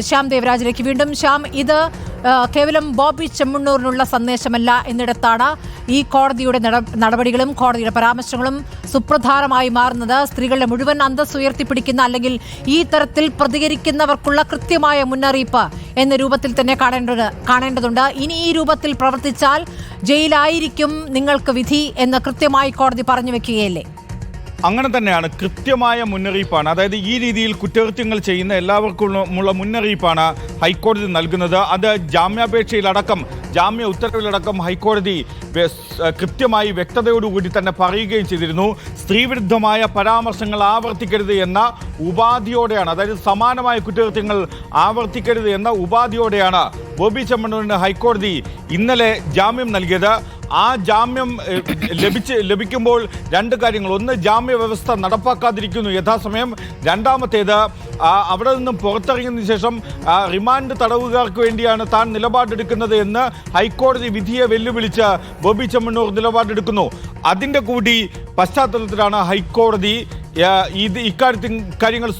ശ്യാം ദേവരാജിലേക്ക് വീണ്ടും. ശ്യാം, ഇത് കേവലം ബോബി ചെമ്മണ്ണൂരിനുള്ള സന്ദേശമല്ല എന്നിടത്താണ് ഈ കോടതിയുടെ നടപടികളും കോടതിയുടെ പരാമർശങ്ങളും സുപ്രധാനമായി മാറുന്നത്. സ്ത്രീകളുടെ മുഴുവൻ അന്തസ്സ് ഉയർത്തിപ്പിടിക്കുന്ന അല്ലെങ്കിൽ ഈ തരത്തിൽ പ്രതികരിക്കുന്നവർക്കുള്ള കൃത്യമായ മുന്നറിയിപ്പ് എന്ന രൂപത്തിൽ തന്നെ കാണേണ്ടതുണ്ട്. ഇനി ഈ രൂപത്തിൽ പ്രവർത്തിച്ചാൽ ജയിലായിരിക്കും നിങ്ങൾക്ക് വിധി എന്ന് കൃത്യമായി കോടതി പറഞ്ഞു വെക്കുകയല്ലേ? അങ്ങനെ തന്നെയാണ്, കൃത്യമായ മുന്നറിയിപ്പാണ്. അതായത് ഈ രീതിയിൽ കുറ്റകൃത്യങ്ങൾ ചെയ്യുന്ന എല്ലാവർക്കുമുള്ള മുന്നറിയിപ്പാണ് ഹൈക്കോടതി നൽകുന്നത്. അത് ജാമ്യാപേക്ഷയിലടക്കം, ജാമ്യ ഉത്തരവിലടക്കം ഹൈക്കോടതി കൃത്യമായി വ്യക്തതയോടുകൂടി തന്നെ പറയുകയും ചെയ്തിരുന്നു. സ്ത്രീവിരുദ്ധമായ പരാമർശങ്ങൾ ആവർത്തിക്കരുത് എന്ന ഉപാധിയോടെയാണ്, അതായത് സമാനമായ കുറ്റകൃത്യങ്ങൾ ആവർത്തിക്കരുത് എന്ന ഉപാധിയോടെയാണ് ബോബി ചെമ്മണ്ണൂരിന് ഹൈക്കോടതി ഇന്നലെ ജാമ്യം നൽകിയത്. ആ ജാമ്യം ലഭിക്കുമ്പോൾ രണ്ട് കാര്യങ്ങൾ: ഒന്ന്, ജാമ്യ വ്യവസ്ഥ നടപ്പാക്കാതിരിക്കുന്നു യഥാസമയം; രണ്ടാമത്തേത്, അവിടെ നിന്നും പുറത്തിറങ്ങിയതിനു ശേഷം റിമാൻഡ് തടവുകാർക്ക് വേണ്ടിയാണ് താൻ നിലപാടെടുക്കുന്നത് എന്ന് ഹൈക്കോടതി വിധിയെ വെല്ലുവിളിച്ച് ബോബി ചെമ്മണ്ണൂർ നിലപാടെടുക്കുന്നു. അതിൻ്റെ കൂടി പശ്ചാത്തലത്തിലാണ് ഹൈക്കോടതി കാര്യങ്ങൾ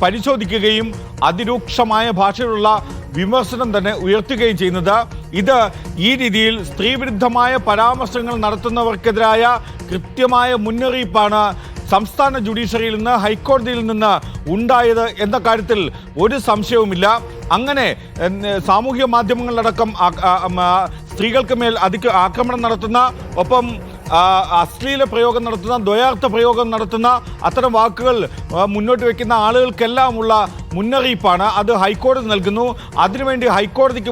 പരിശോധിക്കുകയും അതിരൂക്ഷമായ ഭാഷയിലുള്ള വിമർശനം തന്നെ ഉയർത്തുകയും ചെയ്യുന്നത്. ഇത് ഈ രീതിയിൽ സ്ത്രീവിരുദ്ധമായ പരാമർശങ്ങൾ നടത്തുന്നവർക്കെതിരായ കൃത്യമായ മുന്നറിയിപ്പാണ് സംസ്ഥാന ജുഡീഷ്യറിയിൽ നിന്ന്, ഹൈക്കോടതിയിൽ നിന്ന് ഉണ്ടായത് എന്ന കാര്യത്തിൽ ഒരു സംശയവുമില്ല. അങ്ങനെ സാമൂഹ്യ മാധ്യമങ്ങളിലടക്കം സ്ത്രീകൾക്ക് മേൽ ആക്രമണം നടത്തുന്ന, ഒപ്പം അശ്ലീല പ്രയോഗം നടത്തുന്ന, ദ്വയാർത്ഥ പ്രയോഗം നടത്തുന്ന അത്തരം വാക്കുകൾ മുന്നോട്ട് വയ്ക്കുന്ന ആളുകൾക്കെല്ലാമുള്ള മുന്നറിയിപ്പാണ് അത് ഹൈക്കോടതി നൽകുന്നു. അതിനുവേണ്ടി ഹൈക്കോടതിക്ക്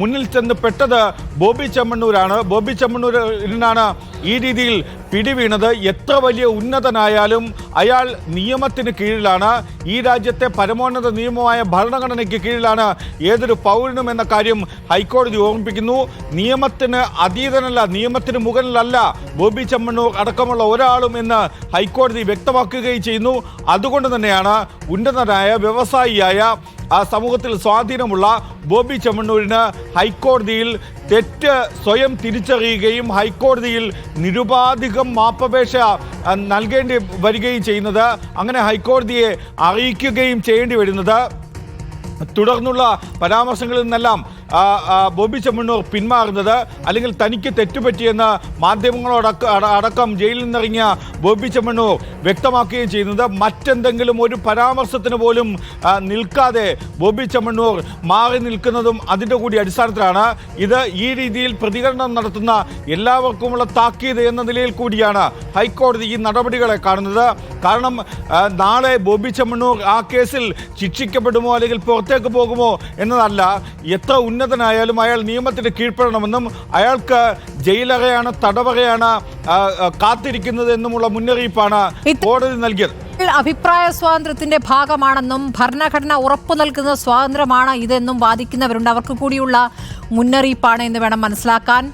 മുന്നിൽ ചെന്ന് പെട്ടത് ബോബി ചെമ്മണ്ണൂരാണ്. ബോബി ചെമ്മണ്ണൂരിനാണ് ഈ രീതിയിൽ പിടിവീണത്. എത്ര വലിയ ഉന്നതനായാലും അയാൾ നിയമത്തിന് കീഴിലാണ്. ഈ രാജ്യത്തെ പരമോന്നത നിയമമായ ഭരണഘടനയ്ക്ക് കീഴിലാണ് ഏതൊരു പൗരനും എന്ന കാര്യം ഹൈക്കോടതി ഓർമ്മിപ്പിക്കുന്നു. നിയമത്തിന് അതീതനല്ല, നിയമത്തിന് മുകളിലല്ല ബോബി ചെമ്മണ്ണൂർ അടക്കമുള്ള ഒരാളും എന്ന് ഹൈക്കോടതി വ്യക്തമാക്കുകയും ചെയ്യുന്നു. അതുകൊണ്ട് തന്നെയാണ് ഉന്നതനായ വ്യവസായിയായ സമൂഹത്തിൽ സ്വാധീനമുള്ള ബോബി ചെമ്മണ്ണൂരിന് ഹൈക്കോടതിയിൽ തെറ്റ് സ്വയം തിരിച്ചറിയുകയും ഹൈക്കോടതിയിൽ നിരുപാധികം മാപ്പപേക്ഷ നൽകേണ്ടി വരികയും ചെയ്യുന്നത്, അങ്ങനെ ഹൈക്കോടതിയെ അറിയിക്കുകയും ചെയ്യേണ്ടി വരുന്നത്. തുടർന്നുള്ള പരാമർശങ്ങളിൽ നിന്നെല്ലാം ബോബി ചെമ്മണ്ണൂർ പിന്മാറുന്നത്, അല്ലെങ്കിൽ തനിക്ക് തെറ്റുപറ്റിയെന്ന് മാധ്യമങ്ങളോടക്കം ജയിലിൽ നിന്നിറങ്ങിയ ബോബി ചെമ്മണ്ണൂർ വ്യക്തമാക്കുകയും ചെയ്യുന്നത്. മറ്റെന്തെങ്കിലും ഒരു പരാമർശത്തിന് പോലും നിൽക്കാതെ ബോബി ചെമ്മണ്ണൂർ മാറി നിൽക്കുന്നതും അതിൻ്റെ കൂടി അടിസ്ഥാനത്തിലാണ്. ഇത് ഈ രീതിയിൽ പ്രതികരണം നടത്തുന്ന എല്ലാവർക്കുമുള്ള താക്കീത് എന്ന നിലയിൽ കൂടിയാണ് ഹൈക്കോടതി ഈ നടപടികളെ കാണുന്നത്. കാരണം നാളെ ബോബി ചെമ്മണ്ണൂർ ആ കേസിൽ ശിക്ഷിക്കപ്പെടുമോ അല്ലെങ്കിൽ പുറത്തേക്ക് പോകുമോ എന്നതല്ല, എത്ര ഉന്നതനായാലും അയാൾ നിയമത്തിന് കീഴ്പ്പെടണമെന്നും അയാൾക്ക് ജയിലറയാണ്, തടവറയാണ് കാത്തിരിക്കുന്നത് എന്നുമുള്ള മുന്നറിയിപ്പാണ് കോടതി നൽകിയത്. അഭിപ്രായ സ്വാതന്ത്ര്യത്തിന്റെ ഭാഗമാണെന്നും ഭരണഘടന ഉറപ്പു നൽകുന്ന സ്വാതന്ത്ര്യമാണ് ഇതെന്നും വാദിക്കുന്നവരുണ്ട്. അവർക്ക് കൂടിയുള്ള മുന്നറിയിപ്പാണ് എന്ന് വേണം മനസ്സിലാക്കാൻ.